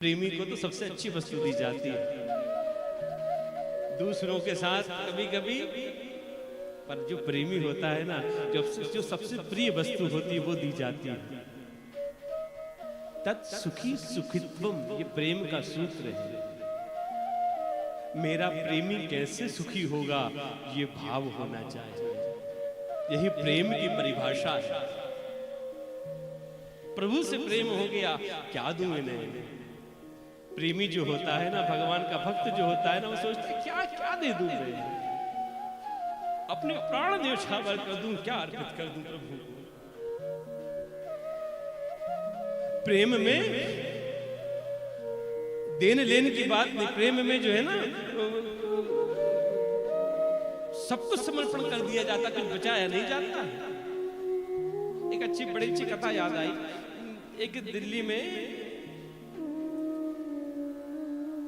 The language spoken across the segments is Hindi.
प्रेमी को तो सबसे अच्छी वस्तु दी जाती है, दूसरों के साथ कभी कभी, पर जो प्रेमी होता है ना, जो सबसे प्रिय वस्तु होती है वो दी जाती है। तत् सुखी सुखित्वम, ये प्रेम का सूत्र है। मेरा प्रेमी कैसे सुखी होगा, ये भाव होना चाहिए। यही प्रेम की परिभाषा है। प्रभु से प्रेम हो गया, क्या दूं इन्हें। प्रेमी जो होता है ना, भगवान का भक्त जो होता है ना, वो सोचता है क्या क्या दे दूं मैं, अपने प्राण न्यौछावर कर दूं, क्या अर्पित कर दूं प्रभु को। प्रेम में देने लेने की बात नहीं, प्रेम में जो है ना, सब कुछ समर्पण कर दिया जाता, कुछ बचाया नहीं जाता। एक अच्छी बड़ी अच्छी कथा याद आई। एक दिल्ली में,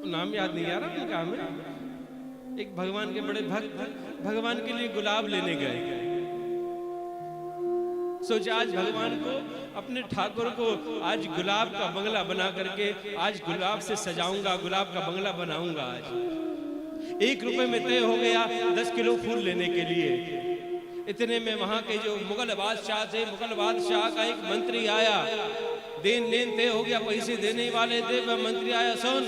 नाम याद नहीं आ रहा उनका, हमें एक भगवान के बड़े भक्त भगवान के लिए गुलाब लेने गए। सोचा आज भगवान को, अपने ठाकुर को आज गुलाब का बंगला बना करके आज गुलाब से सजाऊंगा, गुलाब का बंगला बनाऊंगा। आज 1 रुपए में तय हो गया 10 किलो फूल लेने के लिए। इतने में वहां के जो मुगल बादशाह थे, मुगल बादशाह का एक मंत्री आया, देन लेन तय हो गया, पैसे देने वाले थे। वह मंत्री आया, सुन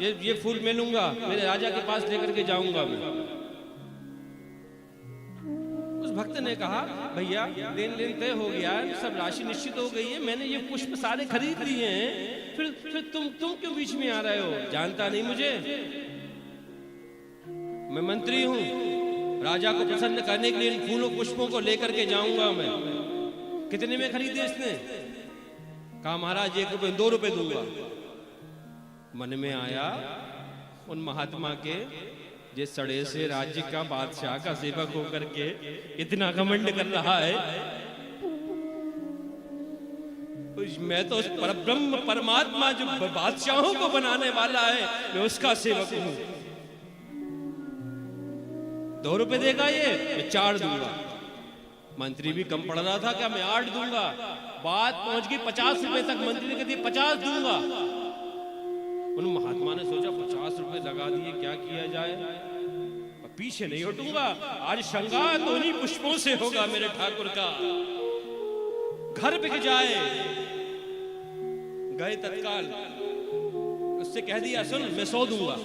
ये फूल मैं लूंगा, मेरे राजा के पास लेकर के जाऊंगा मैं। उस भक्त ने कहा, भैया देन लेन तय हो गया, सब राशि निश्चित हो गई है, मैंने ये पुष्प सारे खरीद लिए हैं, फिर तुम क्यों बीच में आ रहे हो? जानता नहीं मुझे, मैं मंत्री हूं, राजा को प्रसन्न करने के लिए इन फूलों पुष्पों को लेकर के जाऊंगा मैं। कितने में खरीदे इसने? कहा महाराज 1 रुपए 2 रुपए दूंगा। मन में आया उन महात्मा के, जिस सड़े से राज्य का बादशाह का सेवक होकर के इतना घमंड कर रहा है, मैं तो उस परब्रह्म परमात्मा जो बादशाहों को बनाने वाला है, मैं उसका सेवक हूं। 2 रुपए देगा ये, मैं 4 दूंगा। मंत्री भी कम पड़ रहा था, क्या मैं 8 दूंगा। बात पहुंच गई 50 रुपए तक, मंत्री ने कह दिया 50 दूंगा। उन महात्मा ने सोचा 50 रुपए लगा दिए, क्या किया जाए, पीछे नहीं हटूंगा, आज श्रृंगार तो उन्हीं पुष्पों से होगा मेरे ठाकुर का, घर बिक जाए। गए तत्काल, उससे कह दिया, सुन मैं 100 दूंगा।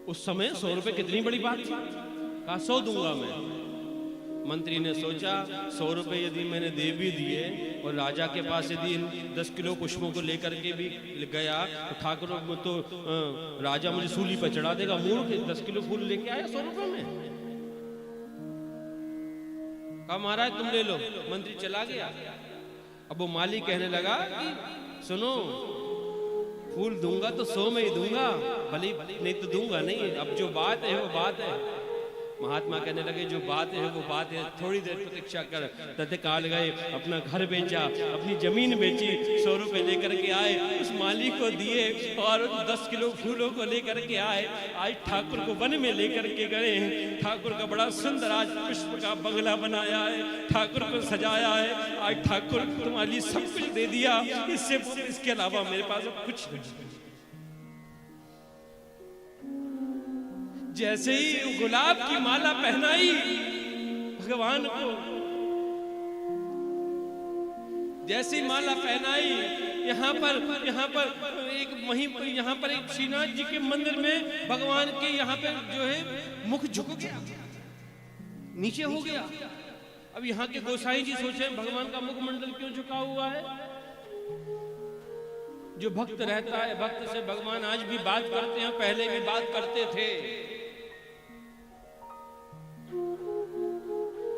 उस समय 100 रुपए कितनी बड़ी बात थी, कहा 100 दूंगा मैं। मंत्री ने सोचा 100 रुपए यदि मैंने दे भी दिए और राजा के पास यदि 10 किलो पुष्पों को लेकर के भी गया तो ठाकुर तो राजा मुझे सूली पर चढ़ा देगा। मूर्ख, 10 किलो फूल लेके आया 100 रुपए में। कहा महाराज तुम ले लो। मंत्री चला गया। अब वो माली कहने लगा कि सुनो, फूल दूंगा तो 100 में ही दूंगा, भले नहीं तो दूंगा नहीं, अब जो बात है वो बात है। महात्मा कहने लगे जो बात है वो बात है, थोड़ी देर प्रतीक्षा कर। तत्काल गए, अपना घर बेचा, अपनी जमीन बेची, 100 रुपए लेकर के आए, उस माली को दिए और 10 किलो फूलों को लेकर के आए। आज ठाकुर को वन में लेकर के गए हैं। ठाकुर का बड़ा सुंदर आज पुष्प का बंगला बनाया है, ठाकुर को सजाया है। आज ठाकुर तुम्हारे लिए सब कुछ दे दिया, इसके अलावा मेरे पास अब कुछ नहीं। जैसे ही गुलाब की माला पहनाई भगवान को, जैसे ही माला पहनाई, यहाँ पर एक वहीं पर यहाँ पर एक श्रीनाथ जी के मंदिर में भगवान के यहाँ पे जो है मुख झुक गया, नीचे हो गया। अब यहाँ के गोसाई जी सोचे भगवान का मुखमंडल क्यों झुका हुआ है। जो भक्त रहता है, भक्त से भगवान आज भी बात करते हैं, पहले भी बात करते थे।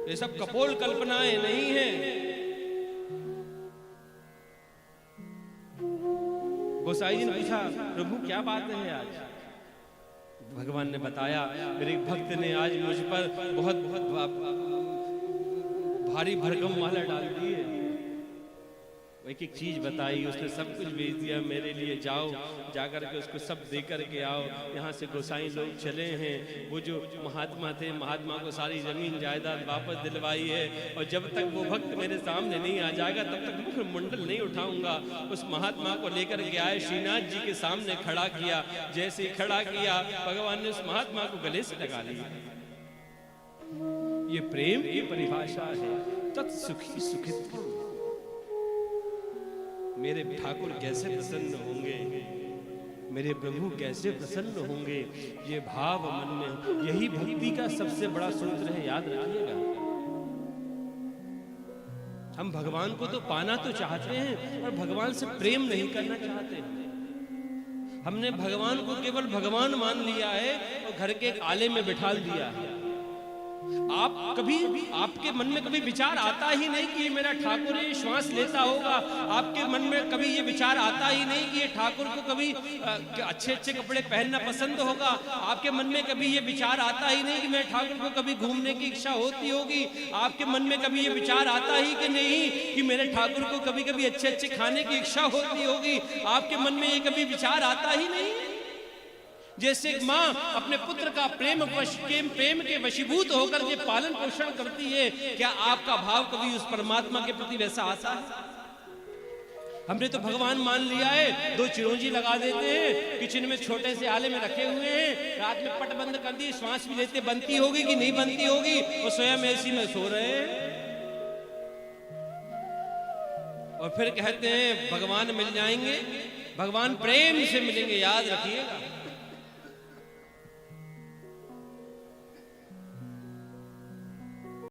ये सब कपोल कल्पनाएं नहीं हैं। गोसाई जी ने पूछा प्रभु क्या बात है आज? भगवान ने बताया मेरे भक्त ने आज मुझ पर बहुत भारी भरकम माला डाल दी है। एक एक चीज बताई, उसने सब कुछ भेज दिया मेरे लिए, जाओ जाकर के उसको सब दे कर के आओ। यहाँ से गोसाई लोग चले हैं, वो जो महात्मा थे, महात्मा को सारी जमीन जायदाद वापस दिलवाई है, और जब तक वो भक्त मेरे सामने नहीं आ जाएगा तब तक मुख मुंडल नहीं उठाऊंगा। उस महात्मा को लेकर के आए, श्रीनाथ जी के सामने खड़ा किया। जैसे ही खड़ा किया, भगवान ने उस महात्मा को गले से लगा लिया। ये प्रेम की परिभाषा है, तत्सुखी सुखित। मेरे ठाकुर कैसे प्रसन्न होंगे, मेरे प्रभु कैसे प्रसन्न होंगे, ये भाव मन में, यही भक्ति का सबसे बड़ा सूत्र है, याद रखिएगा। हम भगवान को तो पाना तो चाहते हैं, पर भगवान से प्रेम नहीं करना चाहते। हमने भगवान को केवल भगवान मान लिया है और घर के एक आले में बिठा दिया है। आप कभी, आपके मन में कभी विचार आता ही नहीं कि ये मेरा ठाकुर ये श्वास लेता होगा। आपके मन में कभी ये विचार आता ही नहीं कि ये ठाकुर को कभी अच्छे अच्छे कपड़े पहनना पसंद होगा। आपके मन में कभी ये विचार आता ही नहीं कि मेरे ठाकुर को कभी घूमने की इच्छा होती होगी। आपके मन में कभी ये विचार आता ही कि नहीं कि मेरे ठाकुर को कभी कभी अच्छे अच्छे खाने की इच्छा होती होगी। आपके मन में ये कभी विचार आता ही नहीं। जैसे एक माँ अपने पुत्र का प्रेम के वशीभूत होकर के पालन पोषण करती है, क्या आपका भाव कभी उस परमात्मा के प्रति वैसा आता है? हमने तो भगवान मान लिया है, दो चिरौंजी लगा देते हैं, किचन में छोटे से आले में रखे हुए हैं, रात में पट बंद कर दी, श्वास भी लेते, बनती होगी कि नहीं बनती होगी, वो स्वयं एसी में सो रहे हैं। और फिर कहते हैं भगवान मिल जाएंगे, भगवान प्रेम से मिलेंगे। याद रखिएगा,